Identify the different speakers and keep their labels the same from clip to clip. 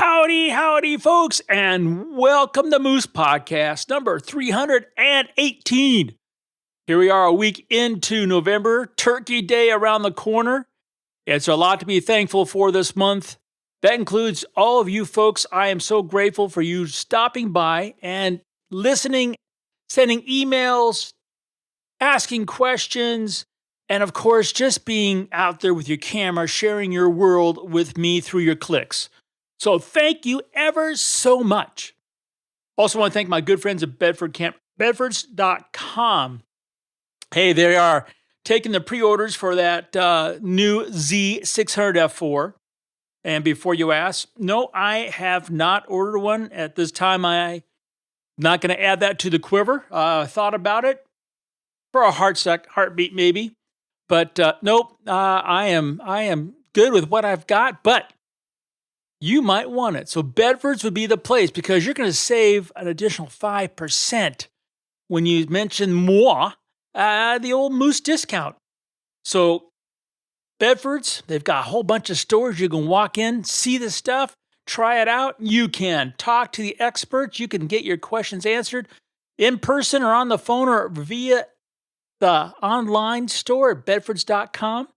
Speaker 1: Howdy, howdy, folks, and welcome to Moose Podcast number 318. Here we are a week into November, Turkey Day around the corner. It's a lot to be thankful for this month. That includes all of you folks. I am so grateful for you stopping by and listening, sending emails, asking questions, and of course, just being out there with your camera, sharing your world with me through your clicks. So thank you ever so much. Also want to thank my good friends at Bedford Camp, Bedfords.com. Hey, they are taking the pre-orders for that new Z600 F4. And before you ask, no, I have not ordered one. At this time, I'm not going to add that to the quiver. I thought about it for a heartbeat maybe. But nope, I am good with what I've got, but you might want it. So Bedford's would be the place because you're going to save an additional 5% when you mention moi, the old Moose discount. So Bedford's, they've got a whole bunch of stores. You can walk in, see the stuff, try it out. You can talk to the experts. You can get your questions answered in person or on the phone or via the online store at Bedfords.com.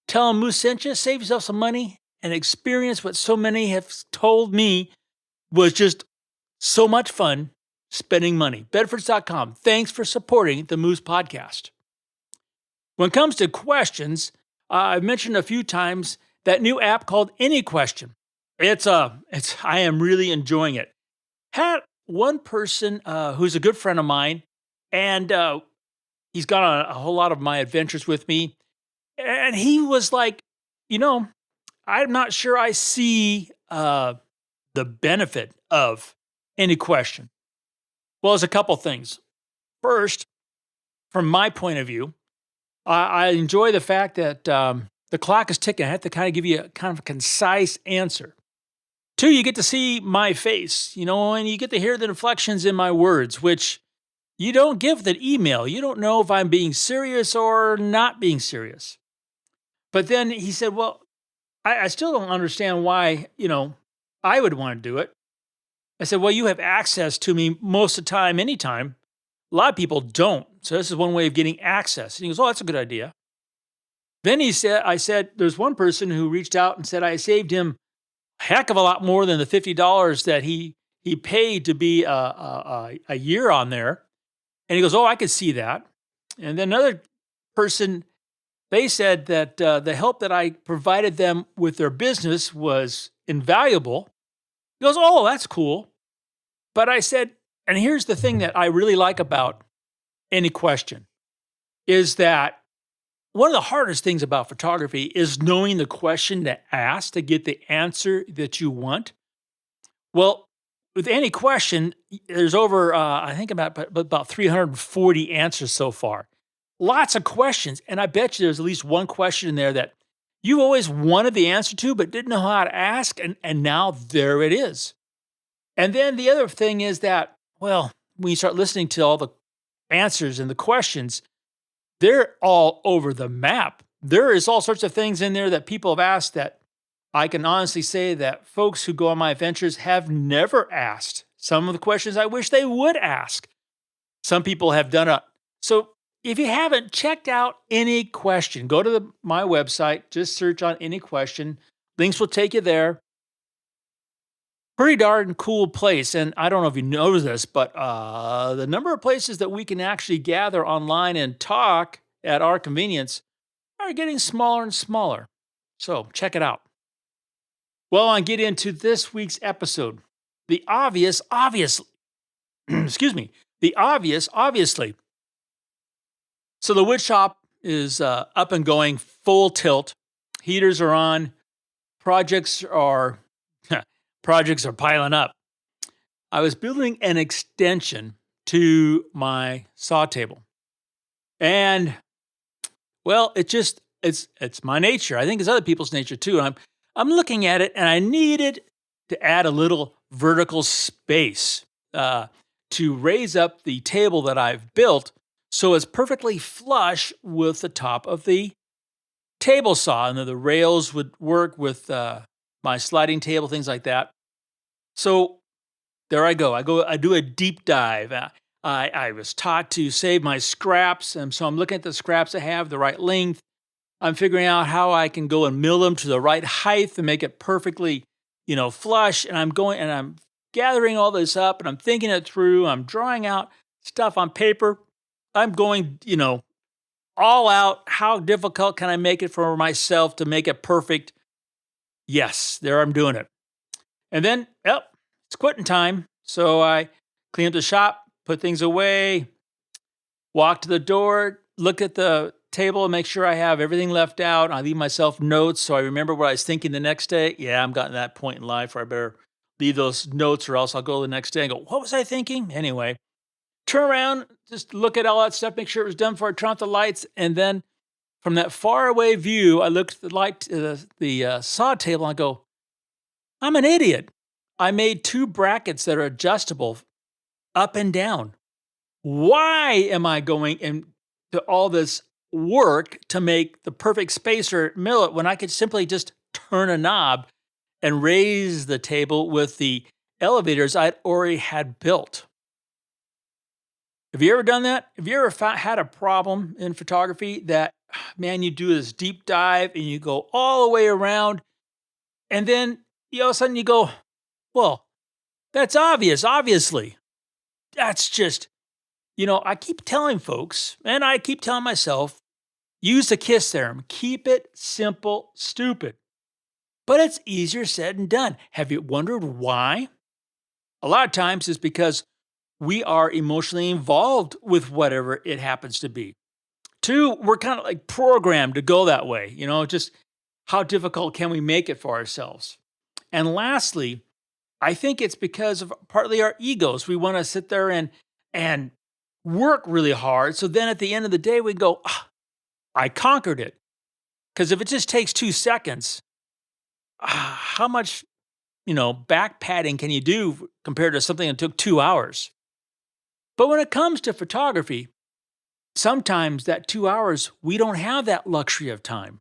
Speaker 1: Tell them Moose sent you, save yourself some money, and experience what so many have told me was just so much fun spending money. Bedfords.com. Thanks for supporting the Moose Podcast. When it comes to questions, I've mentioned a few times that new app called AnyQuestion. I am really enjoying it. Had one person who's a good friend of mine, and he's gone on a whole lot of my adventures with me, and he was like, I'm not sure I see the benefit of AnyQuestion. Well, there's a couple things. First, from my point of view, I enjoy the fact that the clock is ticking. I have to kind of give you a kind of a concise answer. Two, you get to see my face, and you get to hear the inflections in my words, which you don't give the email. You don't know if I'm being serious or not being serious. But then he said, well, I still don't understand why, I would want to do it. I said, well, you have access to me most of the time, anytime. A lot of people don't. So this is one way of getting access. And he goes, oh, that's a good idea. Then I said, there's one person who reached out and said I saved him a heck of a lot more than the $50 that he paid to be a year on there. And he goes, oh, I could see that. And then another person, they said that the help that I provided them with their business was invaluable. He goes, oh, that's cool. But I said, and here's the thing that I really like about AnyQuestion, is that one of the hardest things about photography is knowing the question to ask to get the answer that you want. Well, with AnyQuestion, there's over, I think about 340 answers so far. Lots of questions. And I bet you there's at least one question in there that you always wanted the answer to, but didn't know how to ask. And now there it is. And then the other thing is that, well, when you start listening to all the answers and the questions, they're all over the map. There is all sorts of things in there that people have asked that I can honestly say that folks who go on my adventures have never asked. Some of the questions I wish they would ask. Some people have done it. So if you haven't checked out AnyQuestion, go to my website, just search on AnyQuestion. Links will take you there. Pretty darn cool place. And I don't know if you know this, but the number of places that we can actually gather online and talk at our convenience are getting smaller and smaller. So check it out. Well, I'll get into this week's episode. The obvious, obviously. So the wood shop is up and going, full tilt. Heaters are on. Projects are piling up. I was building an extension to my saw table. And, well, it's my nature. I think it's other people's nature too. And I'm looking at it, and I needed to add a little vertical space to raise up the table that I've built so it's perfectly flush with the top of the table saw. And the rails would work with my sliding table, things like that. So there I go. I do a deep dive. I was taught to save my scraps, and so I'm looking at the scraps I have, the right length. I'm figuring out how I can go and mill them to the right height and make it perfectly, flush. And I'm gathering all this up and I'm thinking it through. I'm drawing out stuff on paper. I'm going, all out. How difficult can I make it for myself to make it perfect? Yes, there I'm doing it. And then, it's quitting time. So I clean up the shop, put things away, walk to the door, look at the table and make sure I have everything left out. I leave myself notes so I remember what I was thinking the next day. Yeah, I'm gotten to that point in life where I better leave those notes or else I'll go the next day and go, what was I thinking? Anyway, turn around, just look at all that stuff, make sure it was done before I turn off the lights. And then from that far away view, I look at the saw table and I go, I'm an idiot. I made 2 brackets that are adjustable up and down. Why am I going into all this work to make the perfect spacer mill it when I could simply just turn a knob and raise the table with the elevators I'd already had built? Have you ever done that? Have you ever had a problem in photography that, man, you do this deep dive and you go all the way around and then all of a sudden you go, well, that's obvious, obviously. That's just, I keep telling folks, and I keep telling myself, use the KISS theorem. Keep it simple, stupid. But it's easier said than done. Have you wondered why? A lot of times it's because we are emotionally involved with whatever it happens to be. 2, we're kind of like programmed to go that way. Just how difficult can we make it for ourselves? And lastly, I think it's because of partly our egos. We want to sit there and work really hard. So then at the end of the day, we go, I conquered it. Because if it just takes 2 seconds, how much, back padding can you do compared to something that took 2 hours? But when it comes to photography, sometimes that 2 hours, we don't have that luxury of time.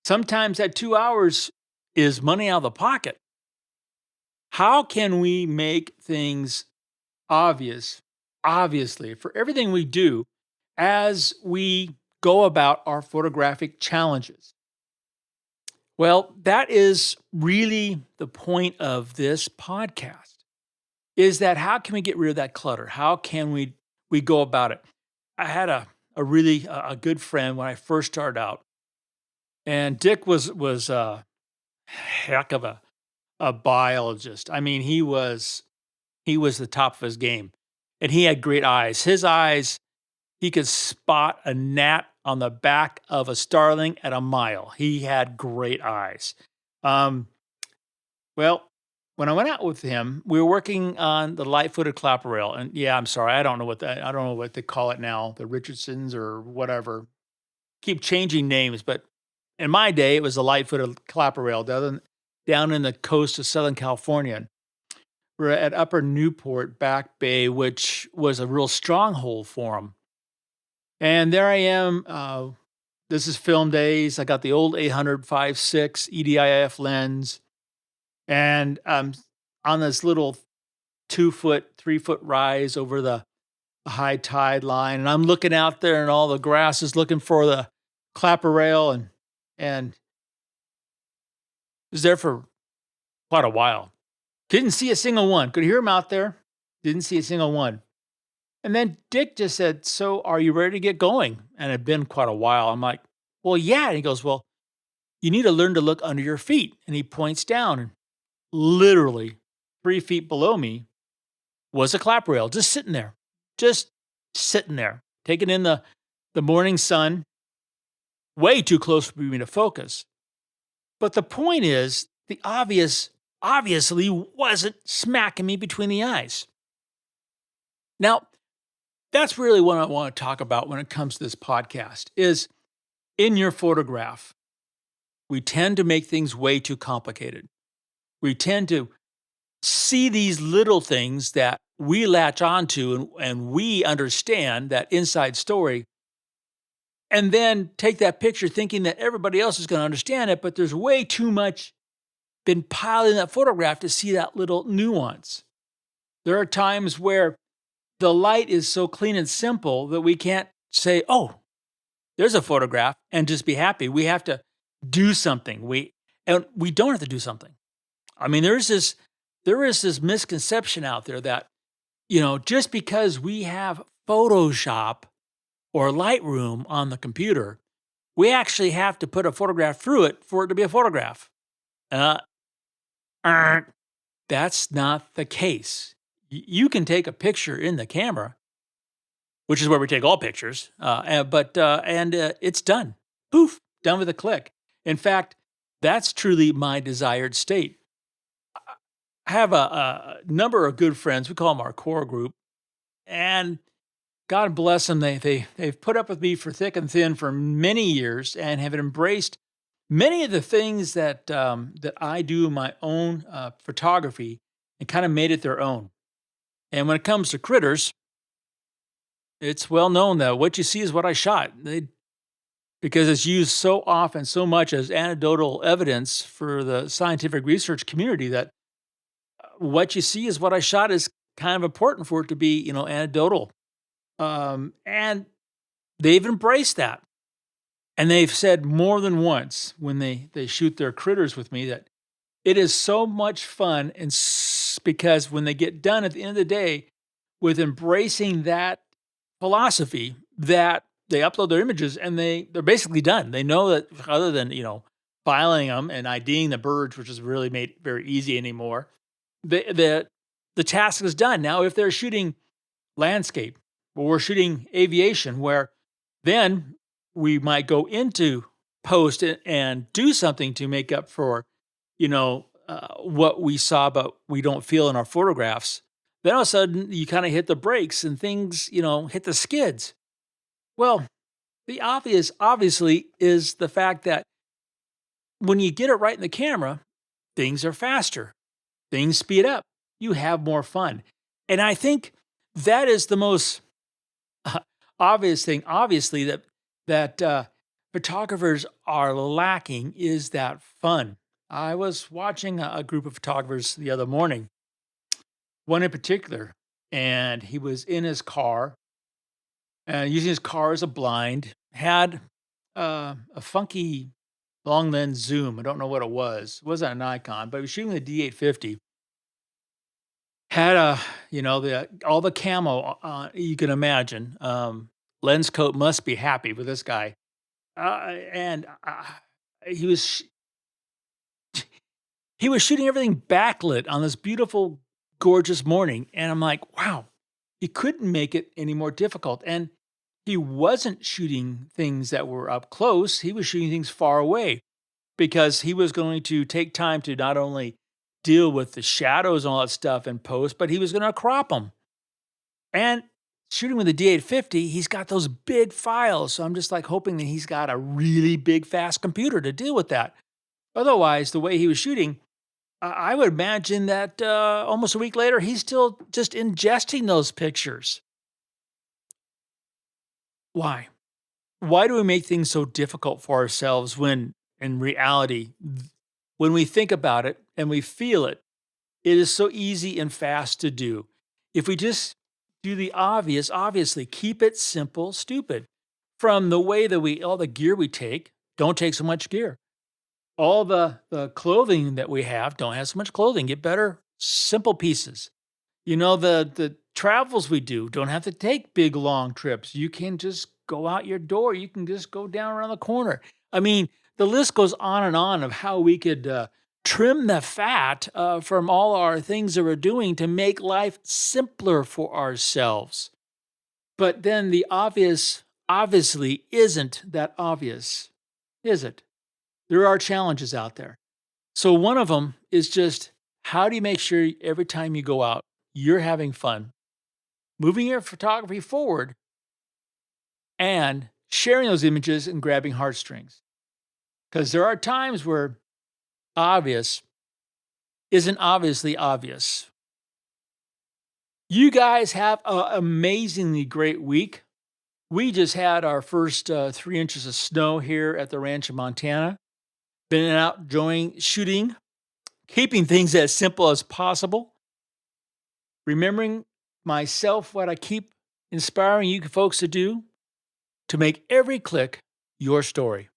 Speaker 1: Sometimes that 2 hours is money out of the pocket. How can we make things obviously, for everything we do as we go about our photographic challenges? Well, that is really the point of this podcast, is that how can we get rid of that clutter? How can we go about it? I had a really good friend when I first started out, and Dick was a heck of a biologist. I mean, he was the top of his game, and he had great eyes. His eyes, he could spot a gnat on the back of a starling at a mile. He had great eyes. Well, when I went out with him, we were working on the light-footed clapper rail, and yeah, I'm sorry, I don't know what they call it now, the Richardsons or whatever. Keep changing names, but in my day, it was a light-footed clapper rail down in the coast of Southern California. We're at Upper Newport, Back Bay, which was a real stronghold for him. And there I am. This is film days. I got the old 800 5.6 EDIF lens. And I'm on this little 2-foot, 3-foot rise over the high tide line. And I'm looking out there and all the grass is looking for the clapper rail. And was there for quite a while. Didn't see a single one. Could hear him out there. Didn't see a single one. And then Dick just said, so are you ready to get going? And it had been quite a while. I'm like, well, yeah. And he goes, well, you need to learn to look under your feet. And he points down, and literally 3 feet below me was a clap rail just sitting there, taking in the morning sun, way too close for me to focus. But the point is, the obvious obviously wasn't smacking me between the eyes. Now, that's really what I want to talk about when it comes to this podcast, is in your photograph, we tend to make things way too complicated. We tend to see these little things that we latch onto and we understand that inside story, and then take that picture thinking that everybody else is going to understand it, but there's way too much been piling that photograph to see that little nuance. There are times where the light is so clean and simple that we can't say, oh, there's a photograph and just be happy. We have to do something. And we don't have to do something. I mean, there is this misconception out there that, just because we have Photoshop or Lightroom on the computer, we actually have to put a photograph through it for it to be a photograph. That's not the case. You can take a picture in the camera, which is where we take all pictures, but it's done. Poof, done with a click. In fact, that's truly my desired state. I have a number of good friends. We call them our core group, and God bless them. They've put up with me for thick and thin for many years and have embraced many of the things that I do in my own photography and kind of made it their own. And when it comes to critters, it's well known that what you see is what I shot. Because it's used so often, so much as anecdotal evidence for the scientific research community that what you see is what I shot is kind of important for it to be, anecdotal. And they've embraced that. And they've said more than once when they shoot their critters with me that it is so much fun. And because when they get done at the end of the day with embracing that philosophy, that they upload their images and they're basically done. They know that other than, filing them and IDing the birds, which is really made very easy anymore, the task is done. Now, if they're shooting landscape or we're shooting aviation, where then we might go into post and do something to make up for, what we saw, but we don't feel in our photographs, then all of a sudden you kind of hit the brakes and things, hit the skids. Well, the obvious, obviously, is the fact that when you get it right in the camera, things are faster. Things speed up. You have more fun. And I think that is the most obvious thing, obviously, that photographers are lacking is that fun. I was watching a group of photographers the other morning, one in particular, and he was in his car, using his car as a blind, had a funky long lens zoom. I don't know what it was. It wasn't a Nikon, but he was shooting the D850. Had all the camo you can imagine. Lens coat must be happy with this guy, and he was shooting everything backlit on this beautiful, gorgeous morning, and I'm like, wow, he couldn't make it any more difficult. And he wasn't shooting things that were up close. He was shooting things far away because he was going to take time to not only deal with the shadows and all that stuff in post, but he was going to crop them. And shooting with the D850, he's got those big files. So I'm just like hoping that he's got a really big, fast computer to deal with that. Otherwise, the way he was shooting, I would imagine that almost a week later, he's still just ingesting those pictures. Why? Why do we make things so difficult for ourselves when, in reality, when we think about it and we feel it, it is so easy and fast to do? If we just do the obvious, obviously, keep it simple, stupid. From the way that all the gear we take, don't take so much gear. All the clothing that we have, don't have so much clothing. Get better, simple pieces. The travels we do, don't have to take big, long trips. You can just go out your door. You can just go down around the corner. I mean, the list goes on and on of how we could trim the fat from all our things that we're doing to make life simpler for ourselves. But then the obvious obviously isn't that obvious, is it? There are challenges out there. So one of them is just, how do you make sure every time you go out, you're having fun, moving your photography forward, and sharing those images and grabbing heartstrings? Because there are times where obvious isn't obviously obvious. You guys have an amazingly great week. We just had our first 3 inches of snow here at the ranch in Montana. Been out shooting keeping things as simple as possible, remembering myself what I keep inspiring you folks to do to make every click your story.